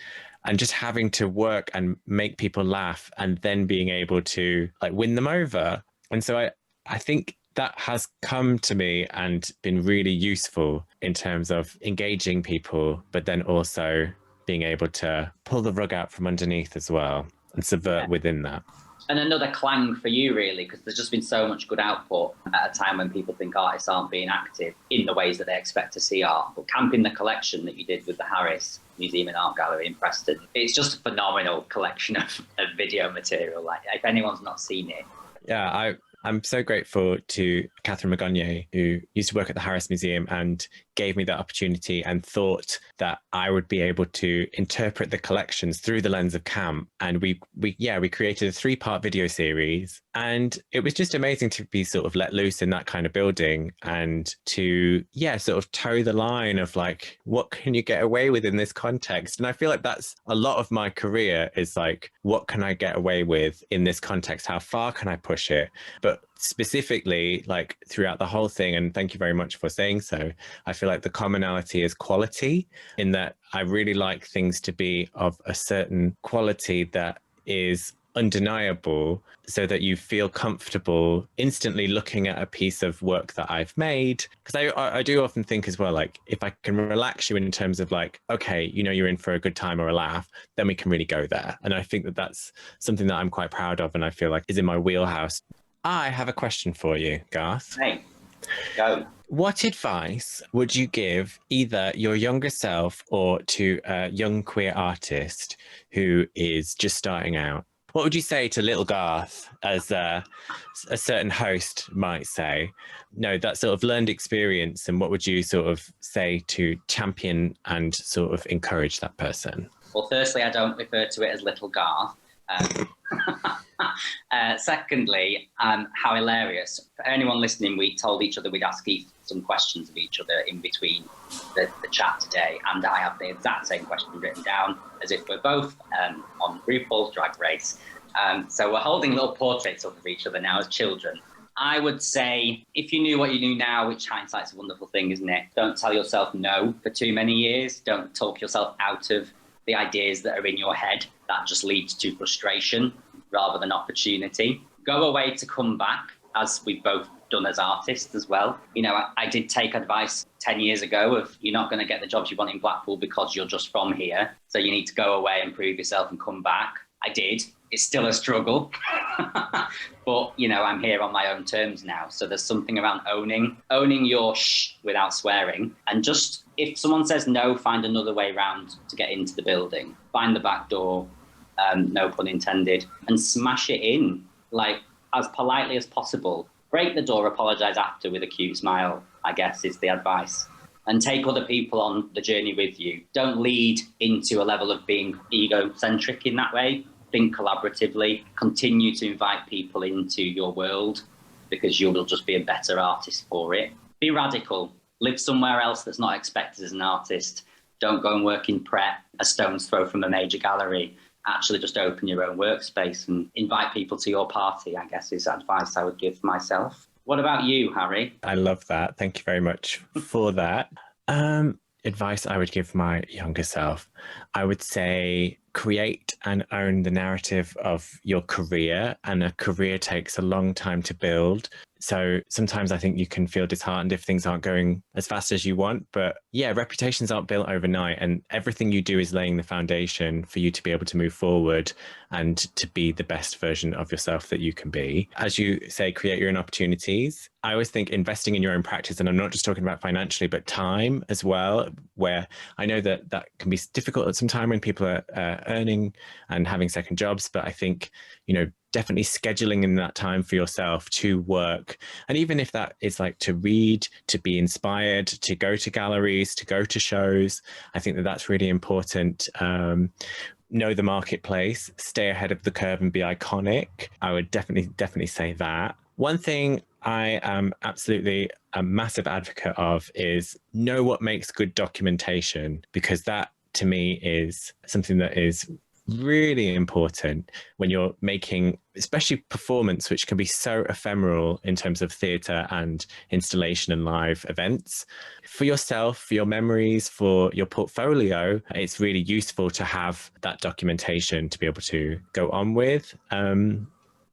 Speaker 3: And just having to work and make people laugh and then being able to like win them over. And so I think that has come to me and been really useful in terms of engaging people, but then also being able to pull the rug out from underneath as well and subvert within that.
Speaker 2: And another clang for you, really, because there's just been so much good output at a time when people think artists aren't being active in the ways that they expect to see art. But Camping the Collection that you did with the Harris Museum and Art Gallery in Preston, it's just a phenomenal collection of video material. Like, if anyone's not seen it.
Speaker 3: Yeah, I'm so grateful to Catherine Magonye, who used to work at the Harris Museum and gave me that opportunity and thought that I would be able to interpret the collections through the lens of camp. And we created a 3-part video series, and it was just amazing to be sort of let loose in that kind of building and to, sort of toe the line of like, what can you get away with in this context? And I feel like that's a lot of my career is like, what can I get away with in this context? How far can I push it? But specifically, like throughout the whole thing, and thank you very much for saying so, I feel like the commonality is quality, in that I really like things to be of a certain quality that is undeniable, so that you feel comfortable instantly looking at a piece of work that I've made. Because I do often think as well, like, if I can relax you in terms of like, okay, you know, you're in for a good time or a laugh, then we can really go there. And I think that that's something that I'm quite proud of, and I feel like is in my wheelhouse. I have a question for you, Garth.
Speaker 2: Hey, go.
Speaker 3: What advice would you give either your younger self or to a young queer artist who is just starting out? What would you say to little Garth, as a certain host might say? No, that sort of learned experience, and what would you sort of say to champion and sort of encourage that person?
Speaker 2: Well, firstly, I don't refer to it as little Garth. Secondly, how hilarious. For anyone listening, we told each other we'd ask some questions of each other in between the chat today, and I have the exact same question written down, as if we're both on RuPaul's Drag Race. So we're holding little portraits up of each other now as children. I would say, if you knew what you knew now, which hindsight's a wonderful thing, isn't it? Don't tell yourself no for too many years. Don't talk yourself out of the ideas that are in your head. That just leads to frustration rather than opportunity. Go away to come back, as we've both done as artists as well. You know, I did take advice 10 years ago of, you're not going to get the jobs you want in Blackpool because you're just from here. So you need to go away and prove yourself and come back. I did. It's still a struggle. But, you know, I'm here on my own terms now. So there's something around owning your shh without swearing. And just, if someone says no, find another way around to get into the building. Find the back door, no pun intended, and smash it in, like, as politely as possible. Break the door, apologise after with a cute smile, I guess, is the advice. And take other people on the journey with you. Don't lead into a level of being egocentric in that way. Think collaboratively. Continue to invite people into your world, because you will just be a better artist for it. Be radical. Live somewhere else that's not expected as an artist. Don't go and work in Pret, a stone's throw from a major gallery. Actually just open your own workspace and invite people to your party, I guess, is advice I would give myself. What about you, Harry?
Speaker 3: I love that. Thank you very much for that. Advice I would give my younger self, I would say create and own the narrative of your career, and a career takes a long time to build. So sometimes I think you can feel disheartened if things aren't going as fast as you want. But yeah, reputations aren't built overnight, and everything you do is laying the foundation for you to be able to move forward and to be the best version of yourself that you can be. As you say, create your own opportunities. I always think investing in your own practice, and I'm not just talking about financially, but time as well, where I know that that can be difficult at some time when people are earning and having second jobs. But I think, you know, definitely scheduling in that time for yourself to work. And even if that is like to read, to be inspired, to go to galleries, to go to shows, I think that that's really important. Know the marketplace, stay ahead of the curve and be iconic. I would definitely say that. One thing I am absolutely a massive advocate of is know what makes good documentation, because that to me is something that is really important when you're making, especially performance, which can be so ephemeral in terms of theatre and installation and live events. For yourself, for your memories, for your portfolio, it's really useful to have that documentation to be able to go on with.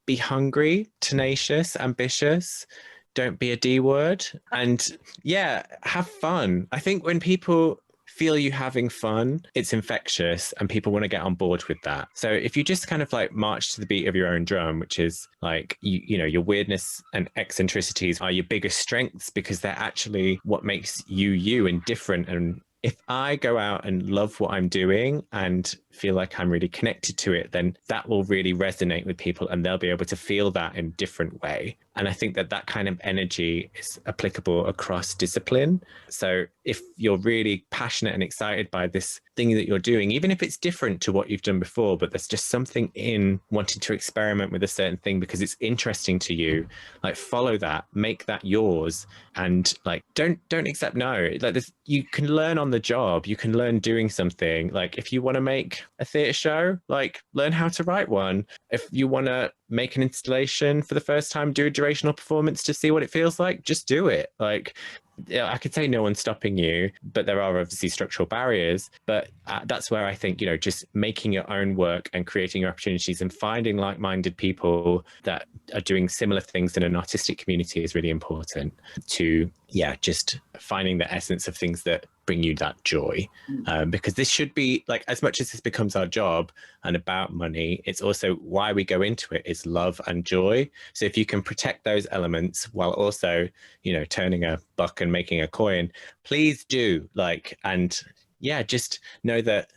Speaker 3: Be hungry, tenacious, ambitious. Don't be a D word. And yeah, have fun. I think when people feel you having fun, it's infectious and people want to get on board with that. So if you just kind of like march to the beat of your own drum, which is like, you know, your weirdness and eccentricities are your biggest strengths, because they're actually what makes you you and different. And if I go out and love what I'm doing and feel like I'm really connected to it, then that will really resonate with people and they'll be able to feel that in a different way. And I think that that kind of energy is applicable across discipline. So if you're really passionate and excited by this thing that you're doing, even if it's different to what you've done before, but there's just something in wanting to experiment with a certain thing because it's interesting to you, like follow that, make that yours, and like don't accept no. Like this, you can learn on the job, you can learn doing something. Like if you want to make a theatre show, like learn how to write one. If you want to make an installation for the first time, do a durational performance to see what it feels like, just do it. Like, yeah, I could say no one's stopping you, but there are obviously structural barriers. But that's where I think, you know, just making your own work and creating your opportunities and finding like-minded people that are doing similar things in an artistic community is really important to, yeah, just finding the essence of things that bring you that joy. Because this should be like, as much as this becomes our job and about money, it's also why we go into it is love and joy. So if you can protect those elements while also, you know, turning a buck and making a coin, please do. Like, and yeah, just know that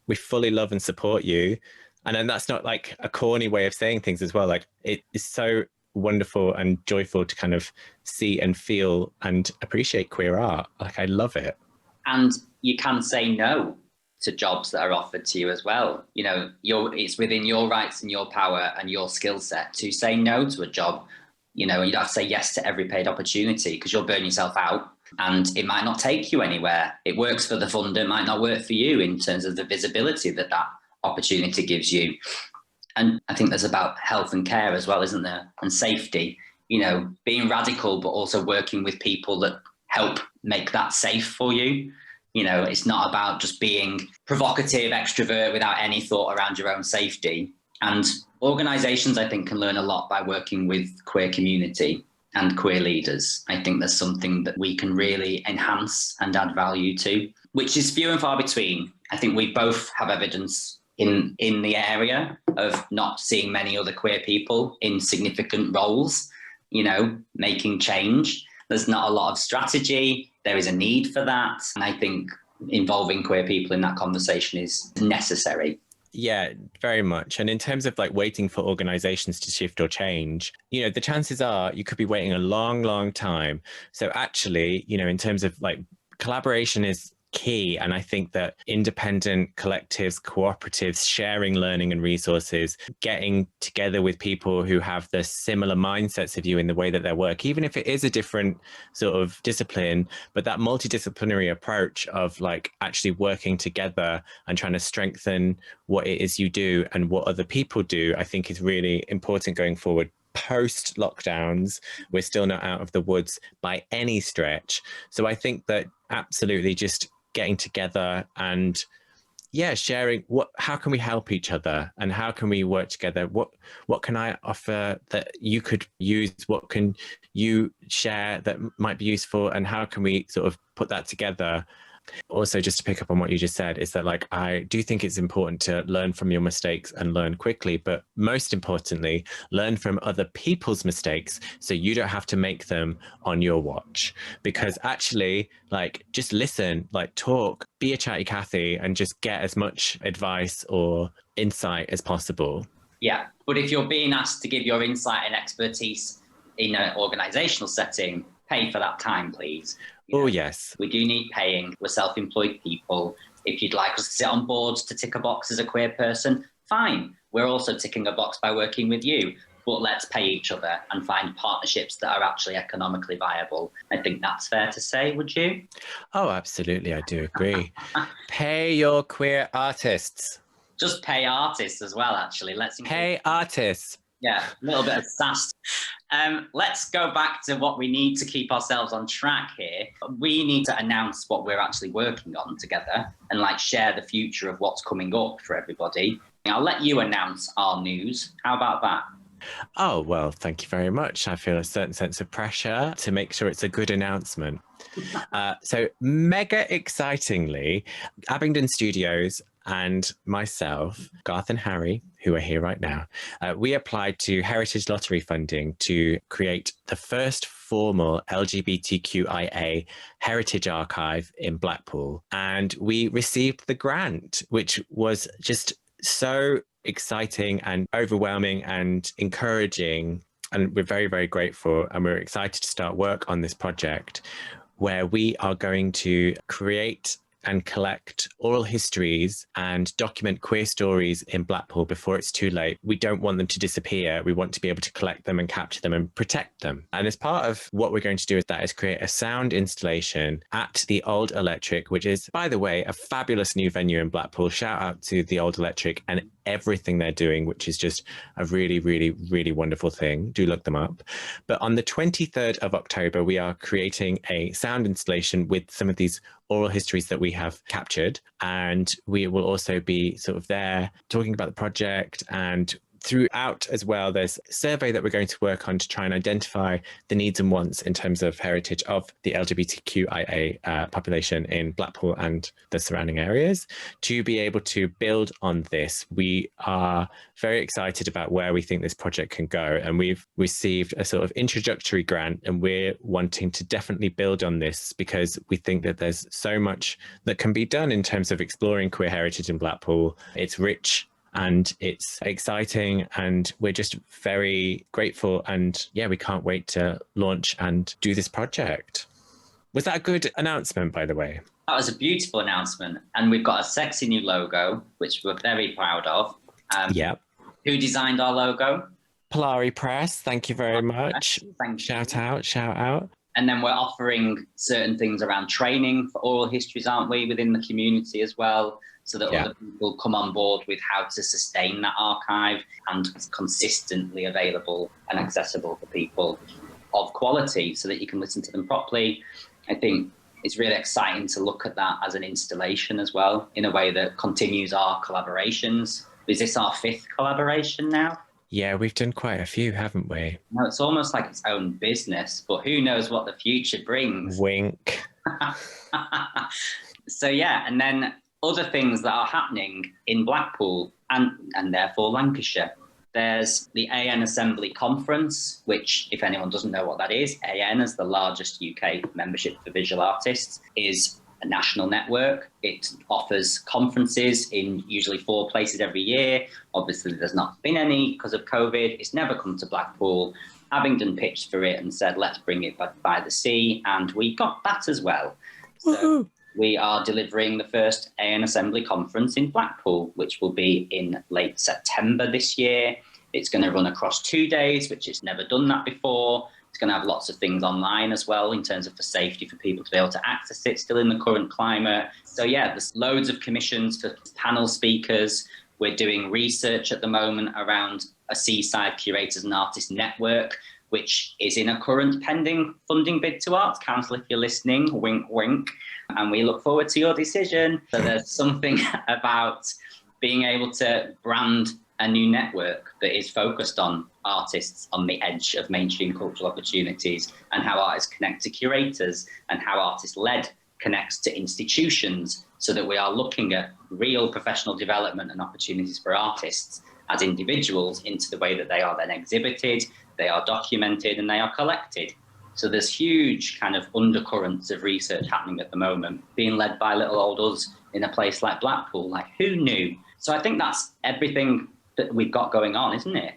Speaker 3: we fully love and support you. And then that's not like a corny way of saying things as well. Like it is so wonderful and joyful to kind of see and feel and appreciate queer art. Like I love it.
Speaker 2: And you can say no to jobs that are offered to you as well. You know, it's within your rights and your power and your skill set to say no to a job. You know, you don't have to say yes to every paid opportunity because you'll burn yourself out and it might not take you anywhere. It works for the funder, it might not work for you in terms of the visibility that that opportunity gives you. And I think there's about health and care as well, isn't there? And safety, you know, being radical, but also working with people that help make that safe for you. You know, it's not about just being provocative, extrovert without any thought around your own safety. And organisations, I think, can learn a lot by working with queer community and queer leaders. I think there's something that we can really enhance and add value to, which is few and far between. I think we both have evidence in the area of not seeing many other queer people in significant roles, you know, making change. There's not a lot of strategy. There is a need for that. And I think involving queer people in that conversation is necessary.
Speaker 3: Yeah, very much. And in terms of like waiting for organizations to shift or change, you know, the chances are you could be waiting a long, long time. So actually, you know, in terms of like collaboration is key. And I think that independent collectives, cooperatives, sharing learning and resources, getting together with people who have the similar mindsets of you in the way that they work, even if it is a different sort of discipline, but that multidisciplinary approach of like actually working together and trying to strengthen what it is you do and what other people do, I think is really important going forward. Post lockdowns, we're still not out of the woods by any stretch. So I think that absolutely just getting together and yeah, sharing how can we help each other and how can we work together? What can I offer that you could use? What can you share that might be useful? And how can we sort of put that together? Also, just to pick up on what you just said, is that like I do think it's important to learn from your mistakes and learn quickly, but most importantly, learn from other people's mistakes so you don't have to make them on your watch. Because actually, like, just listen, like, talk, be a chatty Cathy, and just get as much advice or insight as possible.
Speaker 2: Yeah, but if you're being asked to give your insight and expertise in an organisational setting, pay for that time, please.
Speaker 3: Oh, yes.
Speaker 2: We do need paying. We're self-employed people. If you'd like us to sit on boards to tick a box as a queer person, fine. We're also ticking a box by working with you. But let's pay each other and find partnerships that are actually economically viable. I think that's fair to say, would you?
Speaker 3: Oh, absolutely. I do agree. Pay your queer artists.
Speaker 2: Just pay artists as well, actually. Let's
Speaker 3: pay artists.
Speaker 2: Yeah, a little bit of sass. Let's go back to what we need to keep ourselves on track here. We need to announce what we're actually working on together and like share the future of what's coming up for everybody. I'll let you announce our news. How about that?
Speaker 3: Oh, well, thank you very much. I feel a certain sense of pressure to make sure it's a good announcement. So mega excitingly, Abingdon Studios and myself, Garth and Harry, who are here right now, we applied to Heritage Lottery funding to create the first formal LGBTQIA heritage archive in Blackpool. And we received the grant, which was just so exciting and overwhelming and encouraging. And we're very, very grateful. And we're excited to start work on this project where we are going to create and collect oral histories and document queer stories in Blackpool before it's too late. We don't want them to disappear. We want to be able to collect them and capture them and protect them. And as part of what we're going to do with that is create a sound installation at the Old Electric, which is, by the way, a fabulous new venue in Blackpool. Shout out to the Old Electric and everything they're doing, which is just a really, really, really wonderful thing. Do look them up. But on the 23rd of October, we are creating a sound installation with some of these oral histories that we have captured. And we will also be sort of there talking about the project, and throughout as well, there's a survey that we're going to work on to try and identify the needs and wants in terms of heritage of the LGBTQIA population in Blackpool and the surrounding areas. To be able to build on this, we are very excited about where we think this project can go. And we've received a sort of introductory grant, and we're wanting to definitely build on this because we think that there's so much that can be done in terms of exploring queer heritage in Blackpool. It's rich and it's exciting, and we're just very grateful. And yeah, we can't wait to launch and do this project. Was that a good announcement, by the way?
Speaker 2: That was a beautiful announcement. And we've got a sexy new logo, which we're very proud of.
Speaker 3: Yeah.
Speaker 2: Who designed our logo?
Speaker 3: Polari Press, thank you very much.
Speaker 2: Thank you.
Speaker 3: Shout out.
Speaker 2: And then we're offering certain things around training for oral histories, aren't we, within the community as well, so that other people come on board with how to sustain that archive and it's consistently available and accessible for people of quality so that you can listen to them properly. I think it's really exciting to look at that as an installation as well, in a way that continues our collaborations. Is this our 5th collaboration now?
Speaker 3: Yeah, we've done quite a few, haven't we?
Speaker 2: No, it's almost like its own business, but who knows what the future brings.
Speaker 3: Wink.
Speaker 2: So yeah, and then other things that are happening in Blackpool and therefore Lancashire. There's the AN Assembly Conference, which, if anyone doesn't know what that is, AN, as the largest UK membership for visual artists, is a national network. It offers conferences in usually 4 places every year. Obviously, there's not been any because of COVID. It's never come to Blackpool. Abingdon pitched for it and said, let's bring it by the sea. And we got that as well. So we are delivering the first AN Assembly Conference in Blackpool, which will be in late September this year. It's going to run across 2 days, which it's never done that before. It's going to have lots of things online as well in terms of the safety for people to be able to access it still in the current climate. So yeah, there's loads of commissions for panel speakers. We're doing research at the moment around a seaside curators and artists network, which is in a current pending funding bid to Arts Council, if you're listening, wink, wink. And we look forward to your decision. So there's something about being able to brand a new network that is focused on artists on the edge of mainstream cultural opportunities, and how artists connect to curators, and how artist-led connects to institutions, so that we are looking at real professional development and opportunities for artists as individuals into the way that they are then exhibited, they are documented, and they are collected. So there's huge kind of undercurrents of research happening at the moment, being led by little old us in a place like Blackpool. Like, who knew? So I think that's everything that we've got going on, isn't it?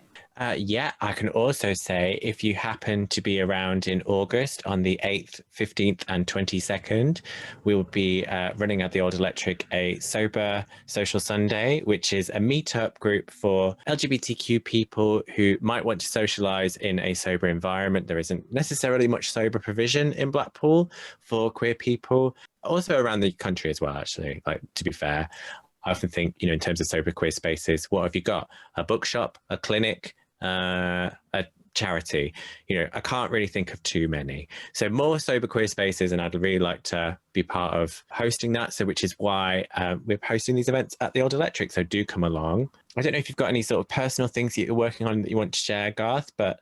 Speaker 3: Yeah, I can also say if you happen to be around in August on the 8th, 15th and 22nd, we will be running at the Old Electric a Sober Social Sunday, which is a meetup group for LGBTQ people who might want to socialise in a sober environment. There isn't necessarily much sober provision in Blackpool for queer people, also around the country as well, actually, like, to be fair. I often think, in terms of sober queer spaces, what have you got? A bookshop, a clinic, a charity. I can't really think of too many. So more sober queer spaces, and I'd really like to be part of hosting that. So which is why we're hosting these events at the Old Electric. So do come along. I don't know if you've got any sort of personal things that you're working on that you want to share, Garth, but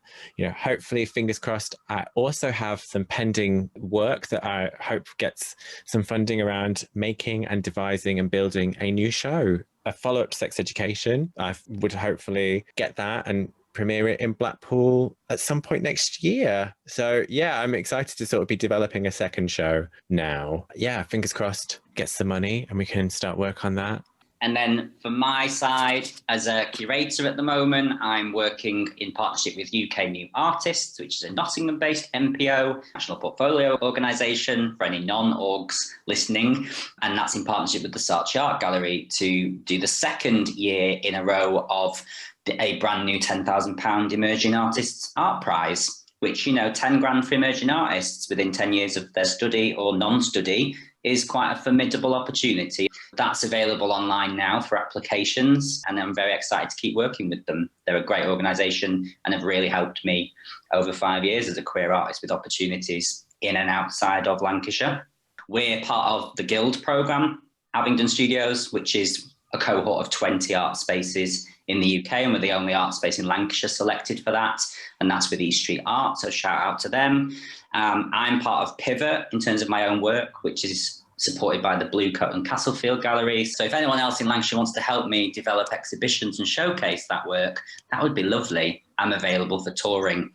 Speaker 3: hopefully, fingers crossed, I also have some pending work that I hope gets some funding around making and devising and building a new show, a follow-up to Sex Education. I would hopefully get that and premiere it in Blackpool at some point next year. So yeah, I'm excited to sort of be developing a second show now. Yeah, fingers crossed, get some money and we can start work on that.
Speaker 2: And then for my side, as a curator at the moment, I'm working in partnership with UK New Artists, which is a Nottingham-based NPO, National Portfolio Organisation, for any non-orgs listening. And that's in partnership with the Saatchi Art Gallery to do the second year in a row of a brand new £10,000 Emerging Artists Art Prize, which, 10 grand for emerging artists within 10 years of their study or non-study is quite a formidable opportunity. That's available online now for applications, and I'm very excited to keep working with them. They're a great organisation and have really helped me over 5 years as a queer artist with opportunities in and outside of Lancashire. We're part of the Guild programme, Abingdon Studios, which is a cohort of 20 art spaces in the UK, and we're the only art space in Lancashire selected for that, and that's with East Street Art, so shout out to them. I'm part of Pivot in terms of my own work, which is supported by the Bluecoat and Castlefield Galleries. So if anyone else in Lancashire wants to help me develop exhibitions and showcase that work, that would be lovely. I'm available for touring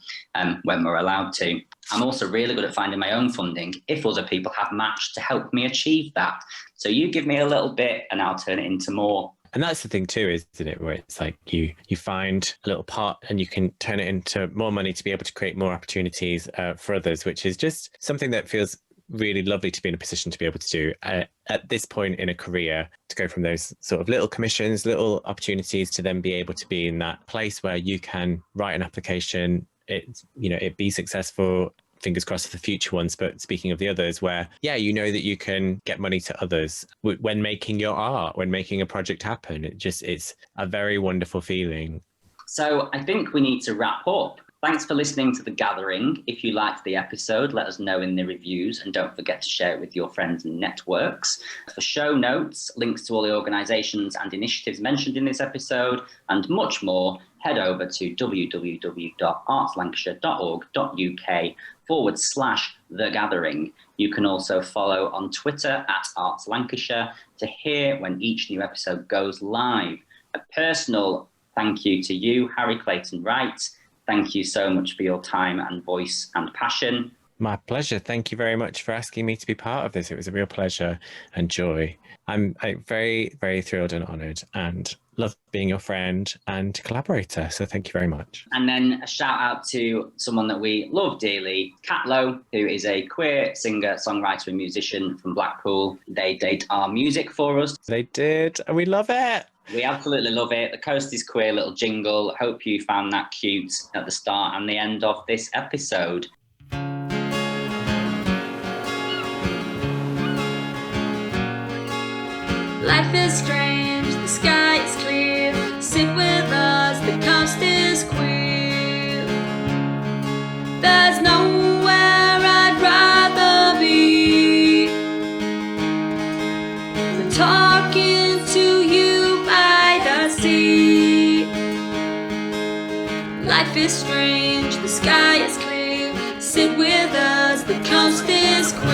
Speaker 2: when we're allowed to. I'm also really good at finding my own funding if other people have matched to help me achieve that. So you give me a little bit and I'll turn it into more.
Speaker 3: And that's the thing too, isn't it? Where it's like you find a little pot and you can turn it into more money to be able to create more opportunities for others, which is just something that feels really lovely to be in a position to be able to do at this point in a career, to go from those sort of little commissions, little opportunities, to then be able to be in that place where you can write an application, it be successful. Fingers crossed for the future ones. But speaking of the others, where, that you can get money to others when making your art, when making a project happen. It's a very wonderful feeling.
Speaker 2: So I think we need to wrap up. Thanks for listening to The Gathering. If you liked the episode, let us know in the reviews, and don't forget to share it with your friends and networks. For show notes, links to all the organisations and initiatives mentioned in this episode, and much more, head over to www.artslancashire.org.uk/The Gathering. You can also follow on Twitter at Arts Lancashire to hear when each new episode goes live. A personal thank you to you, Harry Clayton-Wright. Thank you so much for your time and voice and passion.
Speaker 3: My pleasure. Thank you very much for asking me to be part of this. It was a real pleasure and joy. I'm very, very thrilled and honoured, and love being your friend and collaborator. So thank you very much.
Speaker 2: And then a shout out to someone that we love dearly, Cat Lowe, who is a queer singer, songwriter and musician from Blackpool. They did our music for us.
Speaker 3: They did, and we love it.
Speaker 2: We absolutely love it. The Coast is Queer little jingle. Hope you found that cute at the start and the end of this episode.
Speaker 1: Life is strange, the sky is clear. Sit with us, the coast is queer. is strange, the sky is clear. Sit with us, the coast is queer.